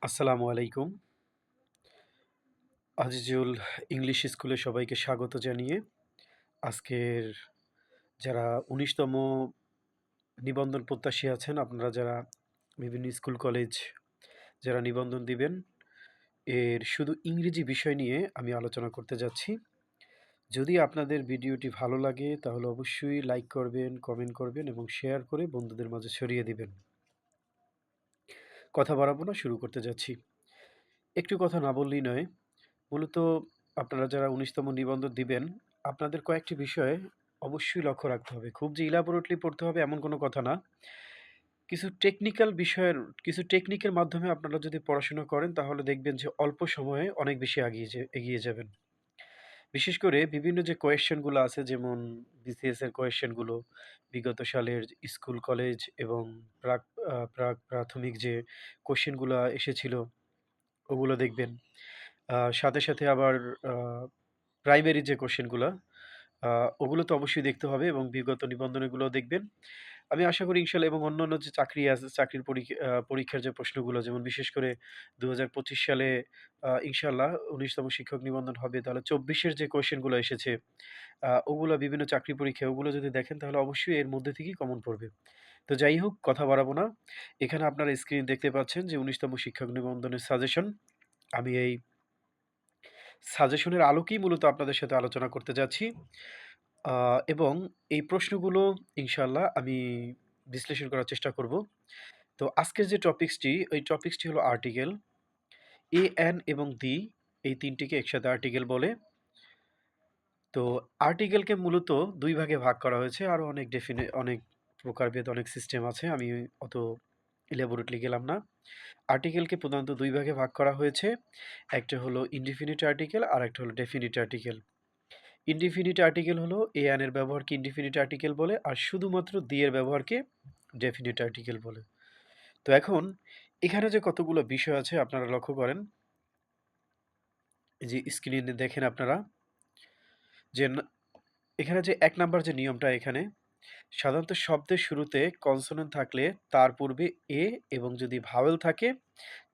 আসসালামু আলাইকুম। আজিজুল ইংলিশ স্কুলে সবাইকে স্বাগত জানিয়ে আজকের যারা ১৯ তম নিবন্ধন প্রত্যাশী আছেন, আপনারা যারা বিভিন্ন স্কুল, কলেজ যারা নিবন্ধন দিবেন, এর শুধু ইংরেজি বিষয় নিয়ে আমি আলোচনা করতে যাচ্ছি। যদি আপনাদের ভিডিওটি ভালো লাগে তাহলে অবশ্যই লাইক করবেন, কমেন্ট করবেন এবং শেয়ার করে বন্ধুদের মাঝে ছড়িয়ে দিবেন। কথা বাড়াবো না, শুরু করতে যাচ্ছি। একটু কথা না বললেই নয়। মূলত আপনারা যারা ১৯ তম নিবন্ধন দিবেন, আপনাদের কয়েকটি বিষয়ে অবশ্যই লক্ষ্য রাখতে হবে। খুব যে elaborately পড়তে হবে এমন কোনো কথা না। কিছু টেকনিক্যাল বিষয়ের কিছু টেকনিকের মাধ্যমে আপনারা যদি পড়াশোনা করেন তাহলে দেখবেন যে অল্প সময়ে অনেক বেশি এগিয়ে যাবেন। বিশেষ করে বিভিন্ন যে কোয়েশ্চেন গুলো আছে যেমন বিসিএস এর কোয়েশ্চেন গুলো, বিগত সালের স্কুল, কলেজ এবং প্রাথমিক যে কোয়েশ্চেন গুলা এসেছিল ওগুলো দেখবেন। সাথে আবার আ প্রাইমারি যে কোয়েশ্চেনগুলা আ ওগুলো তো অবশ্যই দেখতে হবে এবং বিগত নিবন্ধনগুলোও দেখবেন। আমি আশা করি ইনশাআল্লাহ এবং অন্যান্য যে চাকরি আছে, চাকরির পরীক্ষার যে প্রশ্নগুলো যেমন বিশেষ করে ২০২৫ সালে ইনশাআল্লাহ ১৯ তম শিক্ষক নিবন্ধন হবে। তাহলে ২৪ এর যে কোয়েশ্চেনগুলো এসেছে ওগুলা বিভিন্ন চাকরি পরীক্ষায় ওগুলো যদি দেখেন তাহলে অবশ্যই এর মধ্যে থেকেই কমন পড়বে। তো যাই হোক কথা বাড়াবো না। এখানে আপনারা স্ক্রিন দেখতে পাচ্ছেন যে ১৯ তম শিক্ষক নিবন্ধনের সাজেশন। আমি এই সাজেশনের আলোকেই মূলত আপনাদের সাথে আলোচনা করতে যাচ্ছি। আ এবং এই প্রশ্নগুলো ইনশাআল্লাহ আমি বিশ্লেষণ করার চেষ্টা করব। তো আজকের যে টপিকসটি, ওই টপিকসটি হলো আর্টিকেল। এ, অ্যান এবং দি এই ৩ টিকে একসাথে আর্টিকেল বলে। তো আর্টিকেলকে মূলত ২ ভাগে ভাগ করা হয়েছে। আরো অনেক প্রকারভেদ, অনেক সিস্টেম আছে। আমি অত elaborately গেলাম না। আর্টিকেলকে প্রধানত ২ ভাগে ভাগ করা হয়েছে। একটা হলো ইনডিফিনিট আর্টিকেল, আরেকটা হলো ডেফিনিট আর্টিকেল। ইনডিফিনিট আর্টিকেল হলো এ অ্যান এর ব্যবহারকে ইনডিফিনিট আর্টিকেল বলে আর শুধুমাত্র দি এর ব্যবহারকে ডেফিনিট আর্টিকেল বলে। তো এখন এখানে যে কতগুলো বিষয় আছে আপনারা লক্ষ্য করেন, এই যে স্ক্রিনে দেখেন আপনারা যে এখানে যে ১ নাম্বার যে নিয়মটা এখানে সাধারণত শব্দের শুরুতে কনসোনেন্ট থাকলে তার পূর্বে এ এবং যদি ভাওয়েল থাকে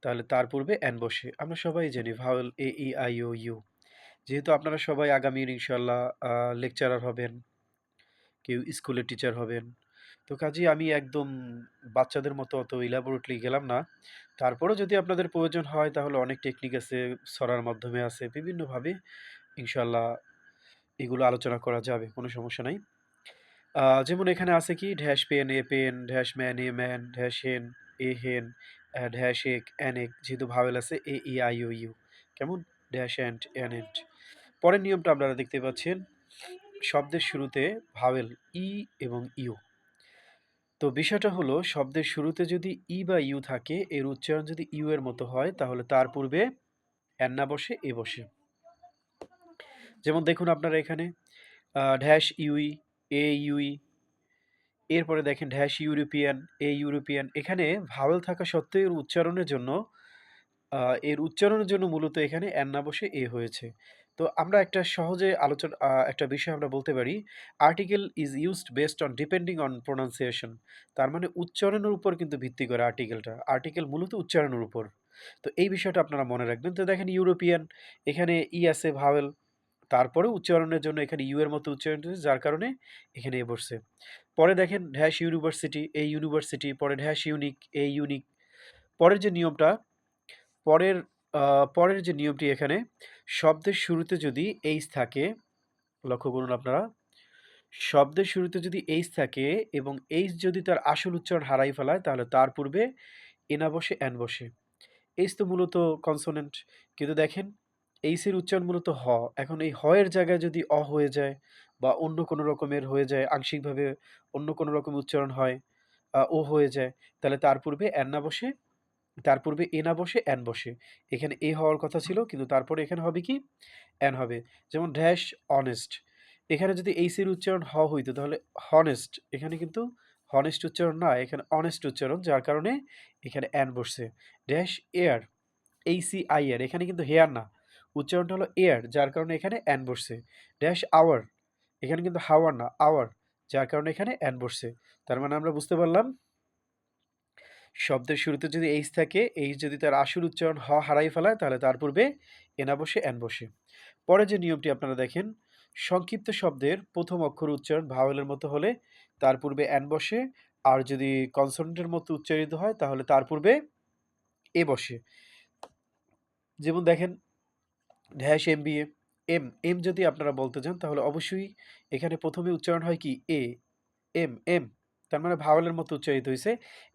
তাহলে তার পূর্বে অ্যান বসে। আমরা সবাই জানি vowel A, E, I, O, U. যেহেতু আপনারা সবাই আগামীর ইনশাআল্লাহ লেকচারার হবেন, কেউ স্কুলের টিচার হবেন। তো কাজেই আমি একদম বাচ্চাদের মতো অত elaborately গেলাম না। তারপরেও যদি আপনাদের প্রয়োজন হয় তাহলে অনেক টেকনিক আছে, ছড়ার মাধ্যমে আছে, বিভিন্নভাবে ইনশাআল্লাহ এগুলো আলোচনা করা যাবে। কোনো সমস্যা নাই। যেমন এখানে আছে কি dash pen, a pen, dash man, a man, dash hen, a হেন, ড্যাশ এক, অ্যান এক যেহেতু ভাওয়েল আছে এ, ই, আই, ও, ইউ। কেমন? Dash and, an and. পরের নিয়মটা আপনারা দেখতে পাচ্ছেন, শব্দের শুরুতে ভাওয়েল ই এবং ইউ। তো বিষয়টা হলো শব্দের শুরুতে যদি ই বা ইউ থাকে, এর উচ্চারণ যদি ইউ এর মতো হয় তাহলে তার পূর্বে অ্যান না বসে এ বসে। যেমন দেখুন আপনারা এখানে ড্যাশ ইউই, এ ইউই, এরপরে দেখেন ড্যাশ ইউরোপিয়ান, এ ইউরোপিয়ান। এখানে ভাওয়েল থাকা সত্ত্বেও আ এর উচ্চারণের জন্য মূলত এখানে অ্যান না বসে এ হয়েছে। তো আমরা একটা সহজে একটা বিষয় আমরা বলতে পারি, article is used based on depending on pronunciation. তার মানে উচ্চারণের উপর কিন্তু ভিত্তি করে আর্টিকেলটা। আর্টিকেল মূলত উচ্চারণের উপর। তো এই বিষয়টা আপনারা মনে রাখবেন। তো দেখেন ইউরোপিয়ান, এখানে ই আছে ভাওয়েল। তারপরে উচ্চারণের জন্য এখানে ইউ এর মতো উচ্চারণ হয়েছে যার কারণে এখানে এ বসছে। পরে দেখেন ড্যাশ ইউনিভার্সিটি, এই ইউনিভার্সিটি, পরে ড্যাশ ইউনিক, এই ইউনিক। পরের যে নিয়মটা, পরের আ পরের যে নিয়মটি এখানে, শব্দের শুরুতে যদি এইচ থাকে, লক্ষ্য করুন আপনারা, শব্দের শুরুতে যদি এইচ থাকে এবং এইচ যদি তার আসল উচ্চারণ হারাই ফেলায় তাহলে তার পূর্বে এ না বসে অ্যান বসে। এইচ তো মূলত কনসোনেন্ট। কিন্তু দেখেন এইচ এর উচ্চারণ মূলত হ। এখন এই হ এর জায়গায় যদি অ হয়ে যায় বা অন্য কোনো রকমের হয়ে যায়, আংশিকভাবে অন্য কোনো রকম উচ্চারণ হয়, ও হয়ে যায়, তাহলে তার পূর্বে অ্যান না বসে, তার পূর্বে এ না বসে অ্যান বসে। এখানে এ হওয়ার কথা ছিল কিন্তু তারপরে এখানে হবে কি? অ্যান হবে। যেমন ড্যাশ অনেস্ট। এখানে যদি এইচ এর উচ্চারণ হ হইতো তাহলে হনেস্ট। এখানে কিন্তু হনেস্ট উচ্চারণ না, এখানে অনেস্ট উচ্চারণ যার কারণে এখানে অ্যান বসছে। ড্যাশ এয়ার, ACIR এখানে কিন্তু হেয়ার না। উচ্চারণটা হলো এয়ার যার কারণে এখানে অ্যান বসছে। ড্যাশ আওয়ার, এখানে কিন্তু হাওয়ার না, আওয়ার যার কারণে এখানে অ্যান বসছে। তার মানে আমরা বুঝতে পারলাম শব্দের শুরুতে যদি এইচ থাকে, এইচ যদি তার আসল উচ্চারণ হারাই ফেলায় তাহলে তার পূর্বে এ না বসে এন বসে। পরে যে নিয়মটি আপনারা দেখেন, সংক্ষিপ্ত শব্দের ১ম অক্ষর উচ্চারণ ভাওয়েলের মতো হলে তার পূর্বে এন বসে। আর যদি কনসোনেন্টের মতো উচ্চারিত হয় তাহলে তার পূর্বে এ বসে। যেমন দেখেন ড্যাশ এমবিএ, এম যদি আপনারা বলতে যান তাহলে অবশ্যই এখানে ১ম এ উচ্চারণ হয় কি এ, এম। তার মানে ভাওয়েলের মতো উচ্চারিত হইছে।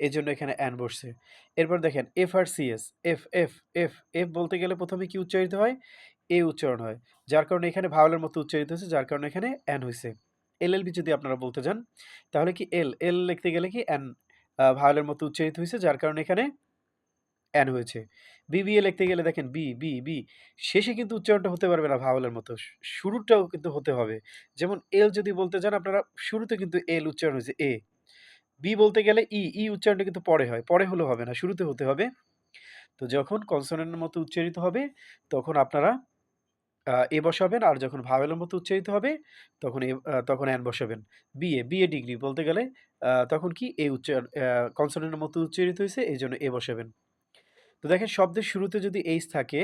এজন্য এখানে অ্যান বসছে। এরপর দেখেন FRCS, F, F, F, F বলতে গেলে ১ম এ কি উচ্চারিত হয়? এ উচ্চারণ হয়। যার কারণে এখানে ভাওয়েলের মতো উচ্চারিত হইছে, যার কারণে এখানে অ্যান হইছে। এলএলবি যদি আপনারা বলতে যান, তাহলে কি এল লিখতে গেলে কি অ্যান ভাওয়েলের মতো উচ্চারিত হইছে, যার কারণে এখানে অ্যান হয়েছে। বিবিএ লিখতে গেলে দেখেন বি শেষে কিন্তু উচ্চারণটা হতে পারবে না ভাওয়েলের মতো। শুরুটাও কিন্তু হতে হবে। যেমন এল যদি বলতে যান আপনারা শুরুতে কিন্তু এল উচ্চারণ হইছে এ। বি বলতে গেলে ই উচ্চারণটা কিন্তু পরে হয়। পরে হলেও হবে না, শুরুতে হতে হবে। তো যখন কনসোনেন্টের মতো উচ্চারিত হবে তখন আপনারা এ বসাবেন। আর যখন ভাওয়েলের মতো উচ্চারিত হবে তখন তখন অ্যান বসাবেন। বিএ ডিগ্রি বলতে গেলে তখন কি এ উচ্চারণ কনসোনেন্টের মতো উচ্চারিত হইছে এইজন্য এ বসাবেন। তো দেখেন শব্দের শুরুতে যদি এইচ থাকে,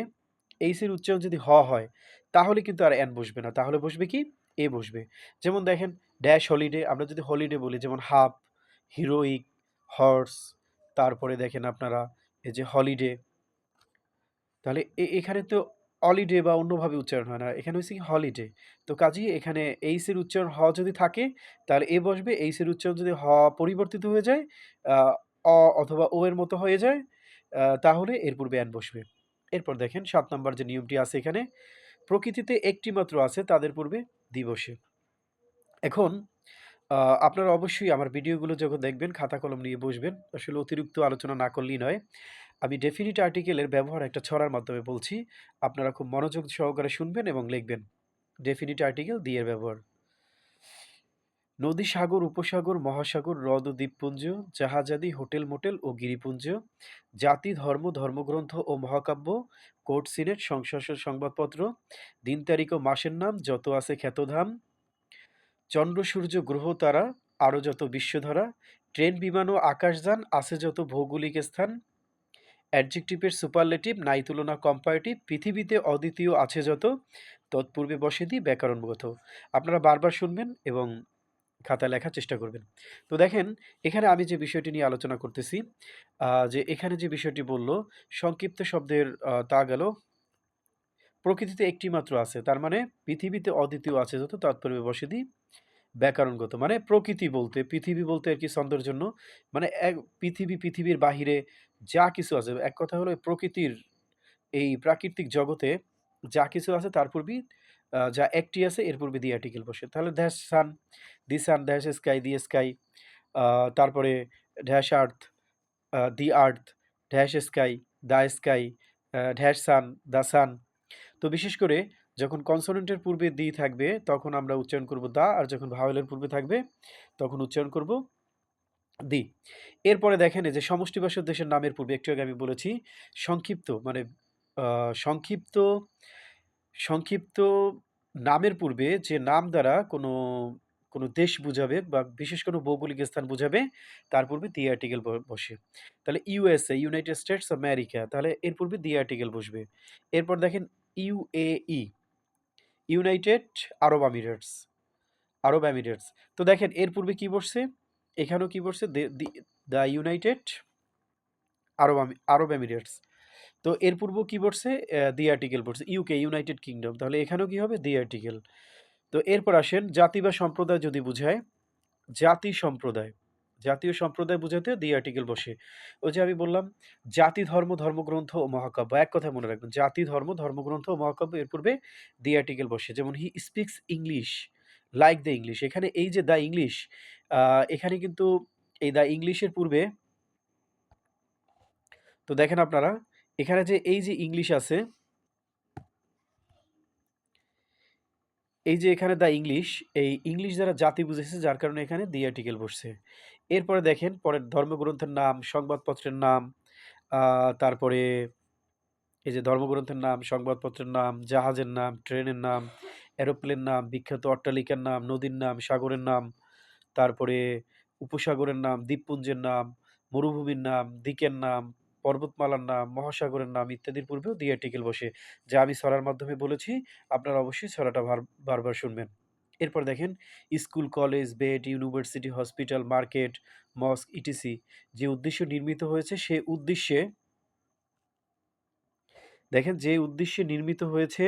এইচ এর উচ্চারণ যদি হয়, তাহলে কিন্তু আর এন বসবে না। তাহলে বসবে কি? এ বসবে। যেমন দেখেন ড্যাশ হলিডে, আমরা যদি হলিডে বলি যেমন হাফ, হিরোইক, হর্স, তারপরে দেখেন আপনারা এই যে হলিডে, তাহলে এখানে তো অলিডে বা অন্যভাবে উচ্চারণ হয় না। এখানে হইছে কি হলিডে। তো কাজেই এখানে এইচ এর উচ্চারণ যদি থাকে তাহলে এ বসবে। এইচ এর উচ্চারণ যদি পরিবর্তিত হয়ে যায়, আ অথবা ও এর মতো হয়ে যায়, তাহলে এর পূর্বে অ্যান বসবে। এরপর দেখেন ৭ নাম্বার যে নিয়মটি আছে এখানে, প্রকৃতিতে একটি মাত্র আছে তাদের পূর্বে দি বসে। এখন আ আপনারা অবশ্যই আমার ভিডিওগুলো যখন দেখবেন খাতা কলম নিয়ে বসবেন। আসলে অতিরিক্ত আলোচনা না করলেই নয়। আমি ডেফিনিট আর্টিকেলের ব্যবহার একটা ছড়ার মাধ্যমে বলছি। আপনারা খুব মনোযোগ সহকারে শুনবেন এবং লিখবেন। ডেফিনিট আর্টিকেল দি এর ব্যবহার। নদী, সাগর, উপসাগর, মহাসাগর, হ্রদ ও দ্বীপপুঞ্জ, জাহাজাদি, হোটেল-মোটেল ও গিরিপুঞ্জ, জাতি, ধর্ম, ধর্মগ্রন্থ ও মহাকাব্য, কোর্ট, সিনেট, সংবাদপত্র, দিন, তারিখ ও মাসের নাম, যত আছে খ্যাতধাম, চন্দ্র, সূর্য, গ্রহ, তারা, আরও যত বিশ্বধারা, ট্রেন, বিমান ও আকাশযান, আছে যত ভৌগোলিক স্থান, অ্যাডজেক্টিভের সুপারলেটিভ, নাই তুলনা কম্পারেটিভ, পৃথিবীতে অদ্বিতীয় আছে যত, তৎপূর্বে বসে দি ব্যাকরণগত। আপনারা বারবার শুনবেন এবং খাতায় লেখার চেষ্টা করবেন। তো দেখেন এখানে আমি যে বিষয়টি নিয়ে আলোচনা করতেছি, যে এখানে যে বিষয়টি বলল, সংক্ষিপ্ত শব্দের তা গেল প্রকৃতিতে একটি মাত্র আছে। তার মানে পৃথিবীতে অদ্বিতীয় আছে যত তৎপূর্বে বসে দি ব্যাকরণগত। মানে প্রকৃতি বলতে, পৃথিবী বলতে আরকি ছন্দের জন্য মানে পৃথিবীর বাহিরে যা কিছু আছে, এক কথা হলো প্রকৃতির এই প্রাকৃতিক জগতে যা কিছু আছে তার পূর্বেই যা একটি আছে এর পূর্বে দি আর্টিকেল বসে। তাহলে dash sun, the sun, dash sky, the sky, তারপরে dash earth, the earth, dash sky, the sky, dash sun, the sun. তো বিশেষ করে যখন কনসোনেন্টের পূর্বে দি থাকবে তখন আমরা উচ্চারণ করব দা, আর যখন ভাওয়েলের পূর্বে থাকবে তখন উচ্চারণ করব দি। এরপরে দেখেন এই যে সমষ্টিবাচক দেশের নামের পূর্বে একটু আগে আমি বলেছি সংক্ষিপ্ত মানে আ সংক্ষিপ্ত সংক্ষিপ্ত নামের পূর্বে যে নাম দ্বারা কোনো দেশ বুঝাবে বা বিশেষ কোনো ভৌগোলিক স্থান বুঝাবে তার পূর্বে দি আর্টিকেল বসে। তাহলে ইউএসএ, ইউনাইটেড স্টেটস আমেরিকা, তাহলে এর পূর্বে দি আর্টিকেল বসবে। এরপর দেখেন ইউএই, ইউনাইটেড আরব আমিরেটস, আরব এমিরেটস। তো দেখেন এর পূর্বে কি বসছে? এখানেও কি বসছে? The United Arab Emirates. তো এর পূর্বেও কি বসছে? দি আর্টিকেল বসছে। UK, United kingdom. তাহলে এখানেও কি হবে? The article. তো এরপর আসেন জাতি বা সম্প্রদায় যদি বুঝায়, জাতি সম্প্রদায়। জাতীয় সম্প্রদায় বুঝাতে দি আর্টিকেল বসে। ওই যে আমি বললাম জাতি, ধর্ম, ধর্মগ্রন্থ ও মহাকাব্য। এক কথায় মনে রাখবেন। জাতি, ধর্ম, ধর্মগ্রন্থ ও মহাকাব্য এর পূর্বে দি আর্টিকেল বসে। যেমন he speaks English like the English. এখানে এই যে দ্য ইংলিশ, আ এখানে কিন্তু এই দ্য ইংলিশের পূর্বে তো দেখেন আপনারা এখানে যে এই যে ইংলিশ আছে, এই যে এখানে দ্য ইংলিশ, এই ইংলিশ দ্বারা জাতি বুঝাইছে যার কারণে এখানে দি আর্টিকেল বসছে। এরপরে দেখেন পরের ধর্মগ্রন্থের নাম, সংবাদপত্রের নাম, তারপরে এই যে ধর্মগ্রন্থের নাম, সংবাদপত্রের নাম, জাহাজের নাম, ট্রেনের নাম, এরোপ্লেন নাম, বিখ্যাত অট্টালিকার নাম, নদীর নাম, সাগরের নাম, তারপরে উপসাগরের নাম, দ্বীপপুঞ্জের নাম, মরুভূমির নাম, দিকের নাম, পর্বতমালার নাম, মহাসাগরের নাম ইত্যাদির পূর্বেও দি আর্টিকেল বসে। যা আমি ছড়ার মাধ্যমে বলেছি, আপনারা অবশ্যই ছড়াটা বারবার শুনবেন। এরপর দেখেন school, college, bed, university, hospital, market, mosque ETC যে উদ্দেশ্যে নির্মিত হয়েছে সে উদ্দেশ্যে দেখেন যে উদ্দেশ্যে নির্মিত হয়েছে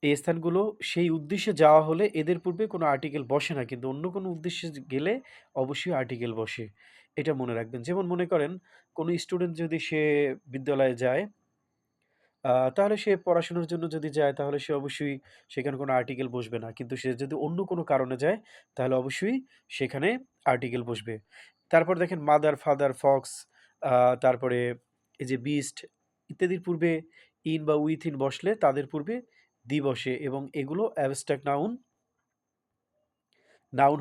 এই স্থানগুলো সেই উদ্দেশ্যে যাওয়া হলে এদের পূর্বে কোনো আর্টিকেল বসে না। কিন্তু অন্য কোনো উদ্দেশ্যে গেলে অবশ্যই আর্টিকেল বসে। এটা মনে রাখবেন। যেমন মনে করেন কোনো স্টুডেন্ট যদি সে বিদ্যালয়ে যায় তাহলে সে পড়াশোনার জন্য যদি যায় তাহলে সে অবশ্যই সেখানে কোনো আর্টিকেল বসবে না। কিন্তু সে যদি অন্য কোনো কারণে যায় তাহলে অবশ্যই সেখানে আর্টিকেল বসবে। তারপর দেখেন মাদার, ফাদার, ফক্স আ তারপরে এই যে বিস্ট ইত্যাদির পূর্বে ইন বা উইথ ইন বসলে তাদের পূর্বে দি বসে এবং এগুলো অ্যাবস্ট্রাক্ট নাউন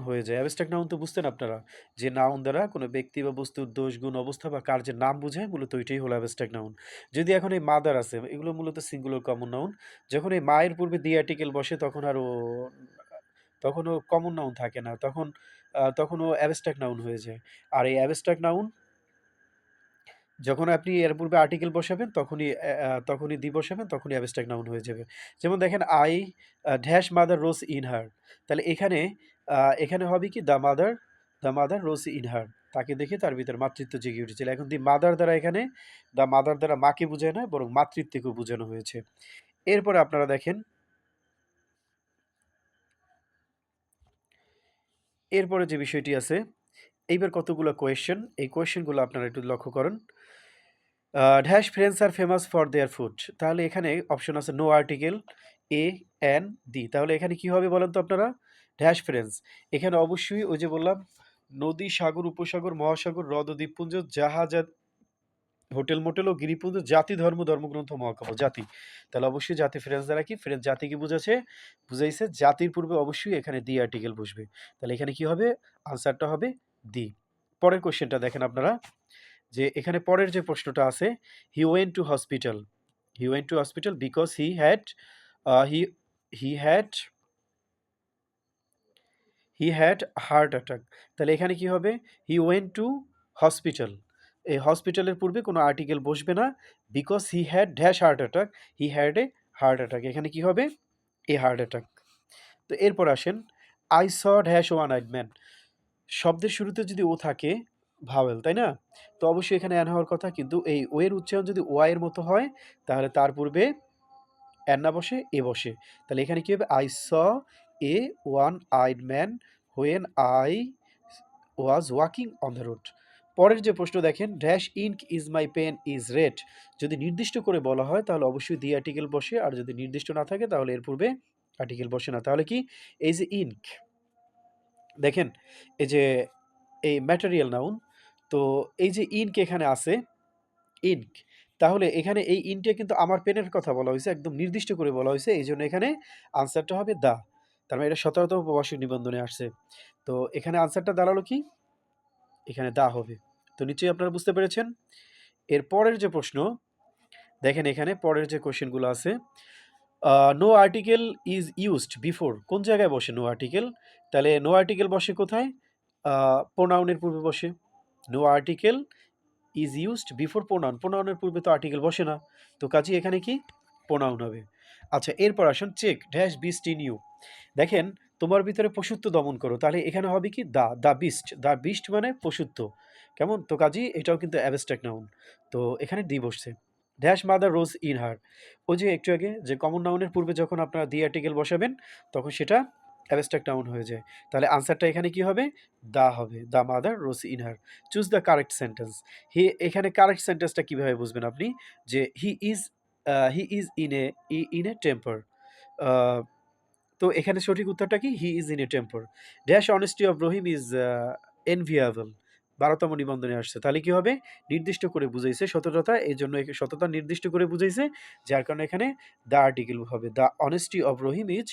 হয়ে যায়। অ্যাবস্ট্রাক্ট নাউন তো বুঝতেন আপনারা? যে নাউন দ্বারা কোনো ব্যক্তি বা বস্তুর দোষ, গুণ, অবস্থা বা কার্যের নাম বোঝায় মূলত ওইটাই হলো অ্যাবস্ট্রাক্ট নাউন। যদি এখন এই মাদার আছে, এগুলো মূলত সিঙ্গুলার কমন নাউন। যখন এই মায়ের পূর্বে দি আর্টিকেল বসে তখন ও কমন নাউন থাকে না। তখন ও অ্যাবস্ট্রাক্ট নাউন হয়ে যায়। আর এই অ্যাবস্ট্রাক্ট নাউন যখন আপনি এর পূর্বে আর্টিকেল বসাবেন তখনই দি বসাবেন তখনই অ্যাবস্ট্রাক্ট নাউন হয়ে যাবে। যেমন দেখেন I dash mother rose in হার। তাহলে এখানে হবে কি দ্য মাদার রোজ ইন হার। তাকে দেখে তার ভিতরে মাতৃত্ব জেগে উঠেছিল। এখন দ্য মাদার দ্বারা মাকে বোঝায় না বরং মাতৃত্বকে বোঝানো হয়েছে। এরপরে আপনারা দেখেন এরপরে যে বিষয়টি আছে এইবার কতগুলো কোয়েশ্চেন এই কোয়েশ্চেনগুলো আপনারা একটু লক্ষ্য করেন। Dash friends are famous for their food. তাহলে এখানে অপশন আছে no article, a, an, the. তাহলে এখানে কি হবে বলেন তো আপনারা? Dash friends. এখানে অবশ্যই ওই যে বললাম নদী, সাগর, উপসাগর, মহাসাগর, হ্রদ ও দ্বীপপুঞ্জ, জাহাজ আর হোটেল, মোটেল ও গিরিপুঞ্জ, জাতি, ধর্ম, ধর্মগ্রন্থ, মহাকাব্য, জাতি। তাহলে অবশ্যই জাতি ফ্রেন্ডস দ্বারা কি? ফ্রেন্ডস জাতিকে বুঝাইছে। জাতির পূর্বে অবশ্যই এখানে দি আর্টিকেল বসবে। তাহলে এখানে কি হবে? আনসারটা হবে দি। পরের কোয়েশ্চেনটা দেখেন আপনারা। যে এখানে পরের যে প্রশ্নটা আছে he went to hospital because he he had he had heart attack. তাহলে এখানে কি হবে? He went to hospital. এই হসপিটালের পূর্বে কোনো আর্টিকেল বসবে না। Because he had dash heart attack, he had a heart attack. এখানে কি হবে? এ হার্ট অ্যাটাক। তো এরপর আসেন I saw dash one eyed man. শব্দের শুরুতে যদি ও থাকে ভাওয়েল, তাই না? তো অবশ্যই এখানে অ্যান হওয়ার কথা। কিন্তু এই ও এর উচ্চারণ যদি ওয়া এর মতো হয় তাহলে তার পূর্বে অ্যান না বসে এ বসে। তাহলে এখানে কি হবে? I saw a one eyed man when I was walking on the road. পরের যে প্রশ্ন দেখেন dash ink is my pen is red. যদি নির্দিষ্ট করে বলা হয় তাহলে অবশ্যই দি আর্টিকেল বসে আর যদি নির্দিষ্ট না থাকে তাহলে এর পূর্বে আর্টিকেল বসে না। তাহলে কি এই যে ইঙ্ক দেখেন এই যে এই ম্যাটেরিয়াল নাউন তো এই যে ইঙ্ক এখানে আছে ইঙ্ক তাহলে এখানে এই ইনটা কিন্তু আমার পেনের কথা বলা হয়েছে একদম নির্দিষ্ট করে বলা হয়েছে এই জন্য এখানে আনসারটা হবে দা। তার মানে এটা ১৭তম প্রবাসী নিবন্ধনে আসছে। তো এখানে আনসারটা দাঁড়ালো কি? এখানে দা হবে। তো নিশ্চয়ই আপনারা বুঝতে পেরেছেন। এর পরের যে প্রশ্ন দেখেন এখানে পরের যে কোশ্চেনগুলো আছে no article is used before কোন জায়গায় বসে নো আর্টিকেল? তাহলে নো আর্টিকেল বসে কোথায়? প্রোনাউনের পূর্বে বসে। No article is used before pronoun. প্রোনাউনের পূর্বে তো আর্টিকেল বসে না। তো কাজেই এখানে কি? প্রোনাউন হবে। আচ্ছা এরপর আসুন check dash beast in you. দেখেন তোমার ভিতরে পশুত্ব দমন করো। তাহলে এখানে হবে কি? দ্য বিস্ট মানে পশুত্ব। কেমন? তো কাজেই এটাও কিন্তু অ্যাবস্ট্রাক্ট নাউন। তো এখানে দি বসছে। ড্যাশ মাদার রোজ ইন হার। ওই যে একটু আগে যে কমন নাউনের পূর্বে যখন আপনারা দি আর্টিকেল বসাবেন তখন সেটা অ্যাবস্ট্রাক্ট নাউন হয়ে যায়। তাহলে আনসারটা এখানে কি হবে? দা হবে। The mother rose in her. Choose the correct sentence. এখানে কারেক্ট সেন্টেন্সটা কিভাবে বুঝবেন আপনি? যে he is in a temper. আ তো এখানে সঠিক উত্তরটা কি? He is in a temper. Dash honesty of Rahim is enviable. ১২তম নিবন্ধনে আসছে। তাহলে কি হবে? নির্দিষ্ট করে বুঝাইছে সততা। এজন্য সততা নির্দিষ্ট করে বুঝাইছে। যার কারণে এখানে দ্য আর্টিকেল হবে। The honesty of Rahim is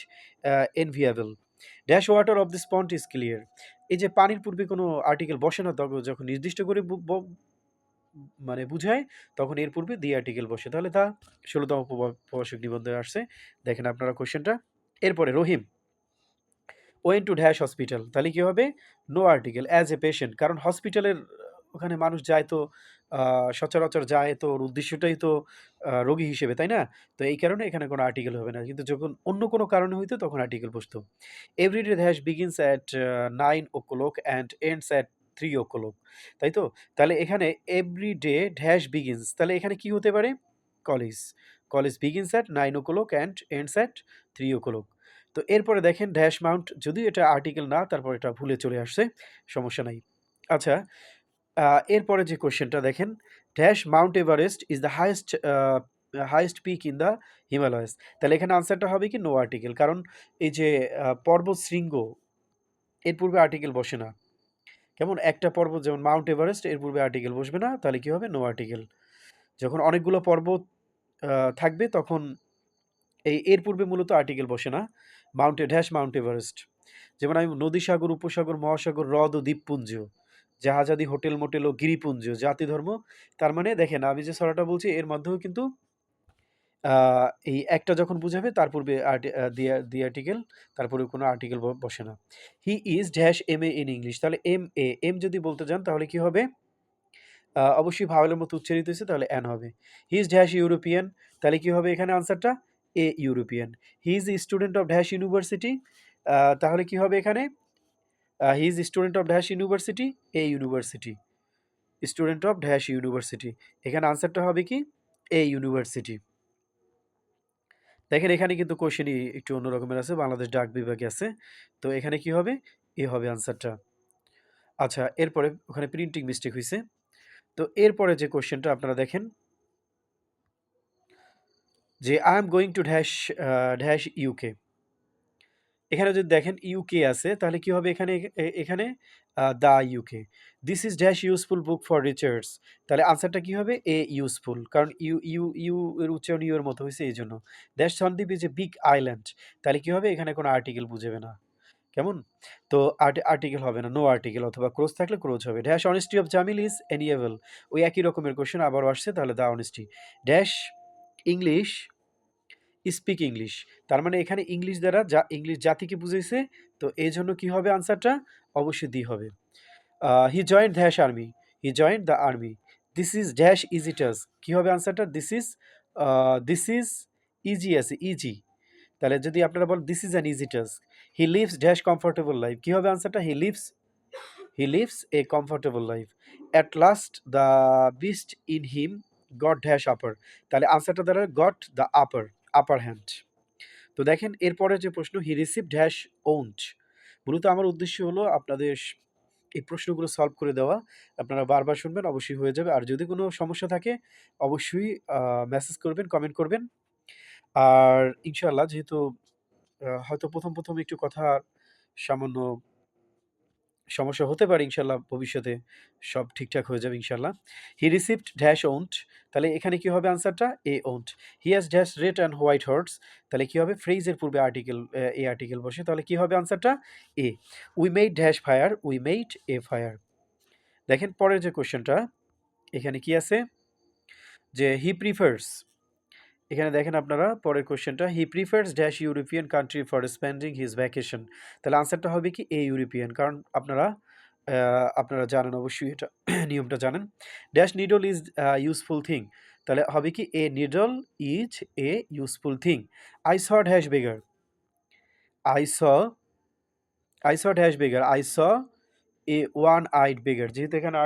enviable. Dash water of this pond is clear. এই যে পানির পূর্বে কোনো আর্টিকেল বসে না তখন যখন নির্দিষ্ট করে মানে বুঝায় তখন এর পূর্বে দি আর্টিকেল বসে। তাহলে তা ১৬তম প্রবাসক নিবন্ধনে আসছে। দেখেন আপনারা কোয়েশ্চেনটা। এরপরে Rahim went to dash hospital, তাহলে কি হবে? No article. As a patient, কারণ হসপিটালের ওখানে মানুষ যায় তো সচরাচর যায় তো, ওর উদ্দেশ্যটাই তো রোগী হিসেবে, তাই না? তো এই কারণে এখানে কোনো আর্টিকেল হবে না, কিন্তু যখন অন্য কোনো কারণে হইতো তখন আর্টিকেল বসতো। Everyday dash begins at 9 o'clock and ends at 3 o'clock, তাই তো? তাহলে এখানে এভরিডে ড্যাশ বিগিনস, তাহলে এখানে কি হতে পারে? College. College begins at 9 o'clock and ends at 3 o'clock। তো এরপরে দেখেন ড্যাশ মাউন্ট, যদিও এটা আর্টিকেল না, তারপর এটা ভুলে চলে আসছে, সমস্যা নাই। আচ্ছা, এরপরে যে কোয়েশ্চেনটা দেখেন, dash Mount Everest is the highest peak in the Himalayas. তাহলে এখানে আনসারটা হবে কি? নো আর্টিকেল, কারণ এই যে পর্বত শৃঙ্গ, এর পূর্বে আর্টিকেল বসে না। কেমন? একটা পর্বত যেমন মাউন্ট এভারেস্ট, এর পূর্বে আর্টিকেল বসবে না, তাহলে কি হবে? No article. যখন অনেকগুলো পর্বত থাকবে তখন এর পূর্বে মূলত আর্টিকেল বসে না। Mount Everest. যেমন আমি নদী, সাগর, উপসাগর, মহাসাগর, হ্রদ ও দ্বীপপুঞ্জ, জাহাজাদি, হোটেল, মোটেল ও গিরিপুঞ্জ, জাতি, ধর্ম। তার মানে দেখেন আমি যে ছড়াটা বলছি এর মধ্যেও কিন্তু আ এই একটা যখন বুঝাবে তার পূর্বে দি আর্টিকেল, তারপরে কোনো আর্টিকেল বসে না। He is dash MA in English, তাহলে এমএ, এম যদি বলতে যান তাহলে কি হবে? অবশ্যই ভাওয়েলের মতো উচ্চারিত হইছে, তাহলে অ্যান হবে। হি ইজ ড্যাশ ইউরোপিয়ান, তাহলে কি হবে এখানে আনসারটা? A European. He is student of dash university, তাহলে কি হবে এখানে? He is student of dash university, a university. Student of dash university, এখানে আনসারটা হবে কি? A university. দেখেন এখানে কিন্তু কোশ্চেনই একটু অন্য রকমের আছে, বাংলাদেশ ডাক বিভাগে আছে। তো এখানে কি হবে? এ হবে আনসারটা। আচ্ছা, এরপরে ওখানে প্রিন্টিং মিস্টেক হইছে। তো এরপরে যে কোশ্চেনটা আপনারা দেখেন যে I am going to dash dash UK. এখানে যদি দেখেন ইউকে আছে তাহলে কি হবে এখানে? এখানে the UK. This is dash useful book for research, তাহলে আনসারটা কি হবে? এ ইউজফুল, কারণ ইউ ইউ ইউ এর উচ্চারণ ইউ এর মতো হয়েছে এই জন্য। Dash Sandwip is a big island, তাহলে কি হবে? এখানে কোনো আর্টিকেল বুঝাবে না। কেমন? তো আর্টিকেল হবে না, নো আর্টিকেল, অথবা ক্রোজ থাকলে ক্রোজ হবে। Dash honesty of Jamil is enviable, ওই একই রকমের কোশ্চেন আবারও আসছে, তাহলে the honesty. Dash English speak English, তার মানে এখানে ইংলিশ দ্বারা ইংলিশ জাতিকে বুঝাইছে, তো এই জন্য কি হবে আনসারটা? অবশ্যই দি হবে। He joined dash army, he joined the army. This is dash easy task, কি হবে আনসারটা? দিস ইজ ইজি আছে, ইজি। তাহলে যদি আপনারা বলেন this is an easy task. He lives dash comfortable life, কি হবে আনসারটা? He lives a comfortable life. At last the beast in him got dash upper, তাহলে আনসারটা দাঁড়াবে গট দ্য আপার হ্যান্ড। তো দেখেন এরপরের যে প্রশ্ন, হি রিসিভ ড্যাশ ওন্ট। মূলত আমার উদ্দেশ্য হলো আপনাদের এই প্রশ্নগুলো সলভ করে দেওয়া। আপনারা বারবার শুনবেন, অবশ্যই হয়ে যাবে। আর যদি কোনো সমস্যা থাকে অবশ্যই মেসেজ করবেন, কমেন্ট করবেন। আর ইনশাআল্লাহ যেহেতু হয়তো ১ম একটু কথা সামান্য সমস্যা হতে পারে, ইনশাআল্লাহ ভবিষ্যতে সব ঠিকঠাক হয়ে যাবে ইনশাআল্লাহ। হি রিসিভড ড্যাশ ওন্ট, তাহলে এখানে কি হবে আনসারটা? এ ওন্ট। He has dash red and white horse, তাহলে কি হবে? ফ্রেজের পূর্বে আর্টিকেল, এ আর্টিকেল বসে, তাহলে কি হবে আনসারটা? A. We made dash fire, we made a fire. দেখেন পরের যে কোয়েশ্চেনটা, এখানে কি আছে? যে হি প্রিফার্স, এখানে দেখেন আপনারা পরের কোয়েশ্চেনটা, he prefers dash European country for spending his vacation, তাহলে আনসারটা হবে কি? এ ইউরোপিয়ান, কারণ আপনারা জানেন অবশ্যই এটা নিয়মটা জানেন। Dash needle is useful thing, তাহলে হবে কি? A needle is a useful thing. I saw dash beggar, I saw I saw dash beggar, I saw a one eyed beggar, যেহেতু এখানে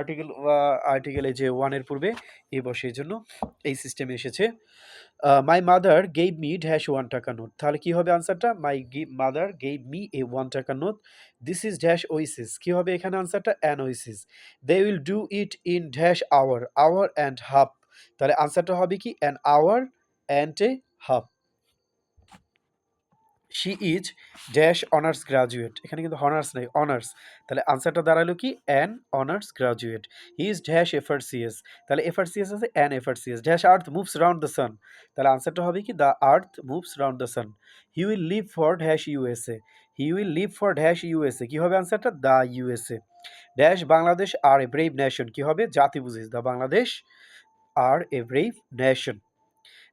আর্টিকেলে যে ওয়ানের পূর্বে এ বসে, এই জন্য এই সিস্টেমে এসেছে। My mother gave me dash 1 টাকা নোট, তাহলে কি হবে আনসারটা? মাদার গেভ মি এ 1 টাকা note. This is dash oasis, কি হবে এখানে আনসারটা? An oasis. They will do it in dash hour and half, তাহলে আনসারটা হবে কি? An hour and a half. She is dash honours graduate, এখানে কিন্তু অনার্স নেই, অনার্স, তাহলে আনসারটা দাঁড়ালো কি? An honours graduate. He is dash FRCS, তাহলে এফআরসিএস আছে, an FRCS. Dash earth moves round the sun, তাহলে আনসারটা হবে কি? The earth moves round the sun. He will live for dash USA, he will live for dash USA, কি হবে আনসারটা? The USA. Dash Bangladesh are a brave nation, কি হবে? জাতি বুঝিস, the Bangladesh are a brave nation.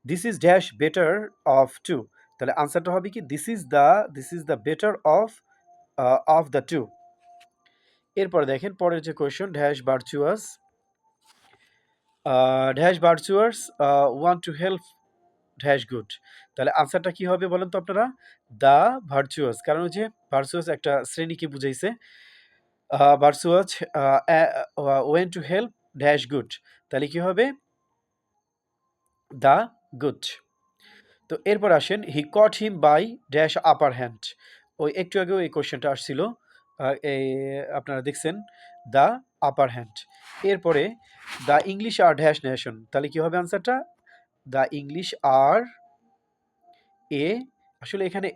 This is dash better of two, তাহলে আনসারটা হবে কি? This is the better of of the two. এরপরে দেখেন পরের যে question, dash virtuous want to help dash good. তাহলে আনসারটা কি হবে বলেন তো আপনারা? দ্য ভার্চুয়াস, কারণ ওই যে ভার্চুয়াস একটা শ্রেণীকে বুঝাইছে। Virtuous when to help dash good, তাহলে কি হবে? The good. তো এরপর আসেন, he caught him by dash upper hand. ওই একটু আগেও এই কোশ্চেনটা আসছিল, এই আপনারা দেখছেন, দ্য আপার হ্যান্ড। এরপরে the English are dash nation, তাহলে কি হবে আনসারটা? দ্য ইংলিশ আর এ, আসলে এখানে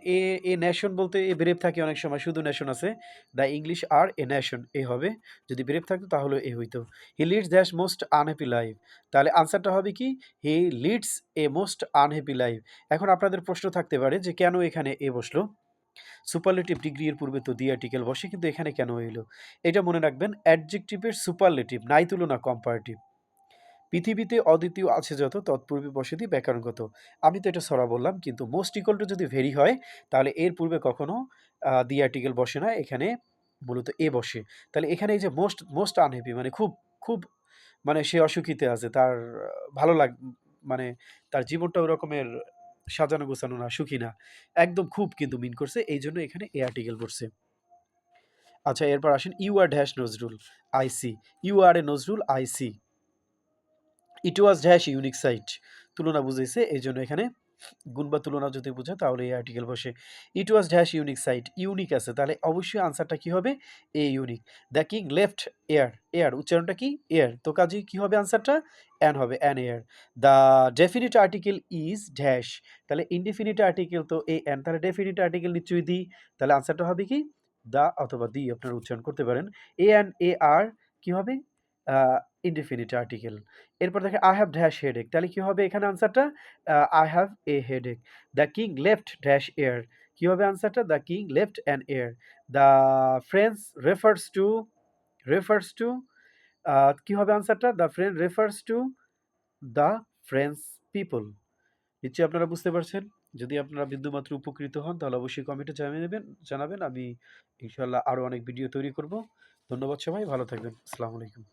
এ নেশন বলতে এ ব্রেভ থাকে অনেক সময়, শুধু নেশন আছে। The English are a nation a হবে, যদি ব্রেভ থাকতো তাহলে এ হইতো। He leads dash most unhappy life, তাহলে আনসারটা হবে কি? He leads a most unhappy life. এখন আপনাদের প্রশ্ন থাকতে পারে যে কেন এখানে এ বসলো? সুপারলেটিভ ডিগ্রি এর পূর্বে তো দি আর্টিকেল বসে, কিন্তু এখানে কেন এলো? এটা মনে রাখবেন, অ্যাডজেক্টিভের সুপারলেটিভ নাই তুলনা কম্পারেটিভ। পৃথিবীতে অদ্বিতীয় আছে যত, তৎপূর্বে বসে দি ব্যাকরণগত। আমি তো এটা ছড়া বললাম, কিন্তু মোস্ট ইকুয়াল টু যদি ভেরি হয় তাহলে এর পূর্বে কখনো দি আর্টিকেল বসে না, এখানে মূলত এ বসে। তাহলে এখানে এই যে মোস্ট মোস্ট আনহ্যাপি, মানে খুব খুব, মানে সে অসুখীতে আছে, তার ভালো লাগ, মানে তার জীবনটা ওই রকমের সাজানো গোছানো না, সুখী না, একদম খুব কিন্তু মিন করছে, এই জন্য এখানে এ আর্টিকেল পড়ছে। আচ্ছা, এরপর আসেন, you are dash Nazrul I C. You are a Nazrul I C. It was dash unique sight, তুলনা বুঝাইছে, এই জন্য এখানে গুণ বা তুলনা যদি বোঝায় তাহলে এই আর্টিকেল বসে। It was dash unique site, unique আছে, তাহলে অবশ্যই আনসারটা কি হবে? A unique. The king left heir, heir উচ্চারণটা কি? এয়ার, তো কাজেই কি হবে আনসারটা? অ্যান হবে, an heir. The definite article is dash, তাহলে ইনডিফিনিট আর্টিকেল তো এ অ্যান, তাহলে ডেফিনিট আর্টিকেল নিশ্চয়ই দি, তাহলে আনসারটা হবে কি? দা অথবা দি আপনারা উচ্চারণ করতে পারেন। এ অ্যান এ আর কি হবে? Indefinite article. এরপর দেখে আই হ্যাভ ড্যাশ হেডেক, তাহলে কি হবে এখানে আনসারটা? I have a headache. The king left dash air, কি হবে আনসারটা? The king left an heir. The French refers to কি হবে আনসারটা? The friend refers to the French people. নিশ্চয়ই আপনারা বুঝতে পারছেন। যদি আপনারা বিন্দুমাত্র উপকৃত হন তাহলে অবশ্যই কমেন্টে জানাবেন। আমি ইনশাল্লাহ আরও অনেক ভিডিও তৈরি করব। ধন্যবাদ সবাই, ভালো থাকবেন। আসসালামু আলাইকুম।